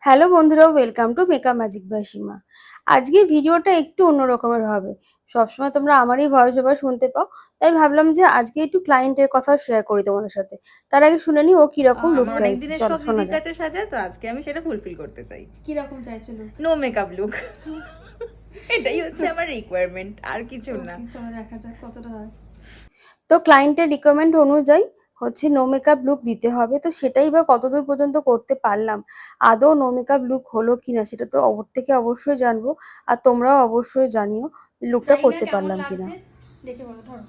Hello বন্ধুরা, welcome to makeup magic by Seema. আজকে ভিডিওটা একটু অন্য রকমের হবে। সবসময় তোমরা আমারই ভয়েস ওভার শুনতে পাও, তাই ভাবলাম যে আজকে একটু ক্লায়েন্টের কথাও শেয়ার করি তোমাদের সাথে। তার আগে শুনে নি ও কিরকম লুক আমার অনেক চাইছে। দিনের চলো শখ শোনা দিদির যাক। কাছে সাজায়, তো আজকে আমি সেটা ফুলফিল করতে চাই। কিরকম চাইছিল? No makeup look. এটাই হচ্ছে আমার রিকোয়ারমেন্ট, আর কিছু না। চলো দেখা যাক কতটা হয়। তো ক্লায়েন্টের রিকোয়ারমেন্ট অনুযায়ী হচ্ছে নো মেকআপ লুক দিতে হবে। তো সেটাই বা কতদূর পর্যন্ত করতে পারলাম, আদৌ নো মেকআপ লুক হলো কিনা সেটা তো ওর থেকে অবশ্যই জানবো। আর তোমরাও অবশ্যই জানিও লুকটা জানি না করতে কেমন পারলাম কিনা। লাগছে, দেখে বলো। ধরো,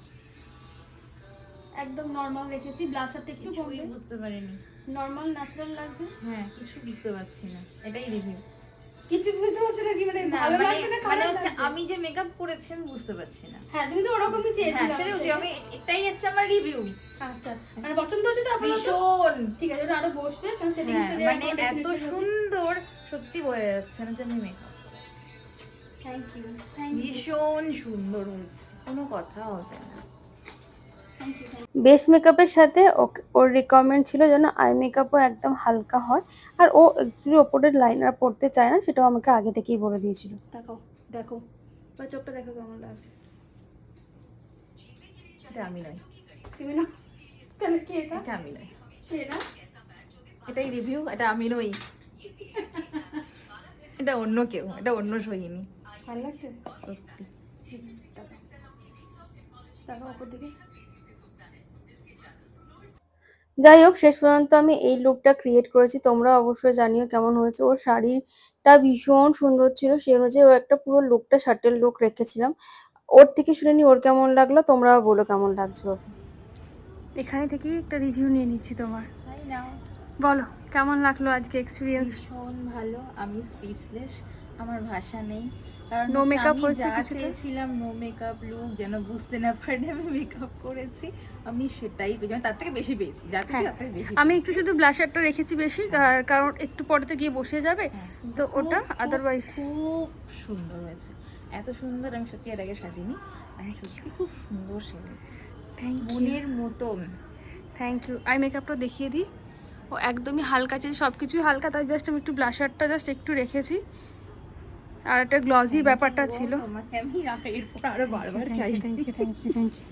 একদম নর্মাল রেখেছি, ব্লাশারটা একটু কমবে। বুঝতে পারিনি। নর্মাল ন্যাচারাল লাগছে। হ্যাঁ, কিছু বুঝতে পারছি না, এটাই রিভিউ। কিছু বুঝতে পারছো না কি? মানে ভালো লাগছে না খারাপ লাগছে? আমি যে মেকআপ করেছি আমি বুঝতে পারছি না। হ্যাঁ, তুমি তো ওরকমই চেয়েছিলে। সেটা হচ্ছে আমি, এটাই হচ্ছে আমার রিভিউ। আচ্ছা, মানে পছন্দ হচ্ছে তো আপনার? ভীষণ। ঠিক আছে, ওটা আরো বসবে কারণ সেটিংস হ্যাঁ, মানে এত সুন্দর, সত্যি বোঝা যাচ্ছে না যে আমি মেকআপ। Thank you. ভীষণ সুন্দর হয়েছে, কোনো কথা হবে না। বেস মেকআপের সাথে ওর রিকোয়ারমেন্ট ছিল যেন আই মেকআপও একদম হালকা হয়। আর ও অ্যাকচুয়ালি ওপরের লাইনার পড়তে চায় না, সেটাও আমাকে আগে থেকেই বলে দিয়েছিল। দেখো দেখো, বা চোখটা দেখো কেমন লাগছে। এটা আমি নই। তুমি না? তাহলে কে এটা? এটা আমি নই। কে না? এটাই রিভিউ, এটা আমি নই। এটা অন্য কেউ, এটা অন্য সোহিনী। ভালো লাগছে? সত্যি। দেখো ওপর দিকে। যাই হোক, শেষ পর্যন্ত আমি এই লুকটা ক্রিয়েট করেছি। তোমরা অবশ্যই জানিও কেমন হয়েছে। ওর শাড়িটা ভীষণ সুন্দর ছিল, সেই অনুযায়ী ও একটা পুরো লুকটা শার্টের লুক রেখেছিলাম। ওর থেকে শুনে নি ওর কেমন লাগলো, তোমরাও বলো কেমন লাগছে ওকে। এখানে থেকেই একটা রিভিউ নিয়ে নিচ্ছি তোমার। তাই না? বলো কেমন লাগলো আজকে এক্সপিরিয়েন্স? ভীষণ ভালো, আমি স্পিচলেস, আমার ভাষা নেই। কারণ No makeup আমি হয়েছে যা কিছুতে? চেয়েছিলাম নো মেকআপ লুক, যেন বুঝতে না পারে আমি মেকআপ করেছি, আমি সেটাই পেয়েছি। আমি তার থেকে বেশি পেয়েছি, যা চেয়েছি তার থেকে বেশি আমি পেয়েছি। একটু শুধু ব্লাশারটা রেখেছি বেশি, কারণ একটু পরেতে গিয়ে বসে যাবে, হ্যাঁ, তো খুব, ওটা খুব, আদারওয়াইজ। খুব সুন্দর হয়েছে। এত সুন্দর আমি সত্যি এর আগে সাজিনি। আমি সত্যি খুব সুন্দর সেজেছি, থ্যাংক ইউ, মনের মতন। Thank you. আই মেকআপটা দেখিয়ে দিই। ও একদমই হালকা ছিল, সব কিছুই হালকা, তাই জাস্ট আমি একটু ব্লাশারটা জাস্ট একটু রেখেছি। আর একটা গ্লসি ব্যাপারটা ছিল। তোমাকে আমি এরপর আরো বারবার চাই। Thank you, thank you, thank you.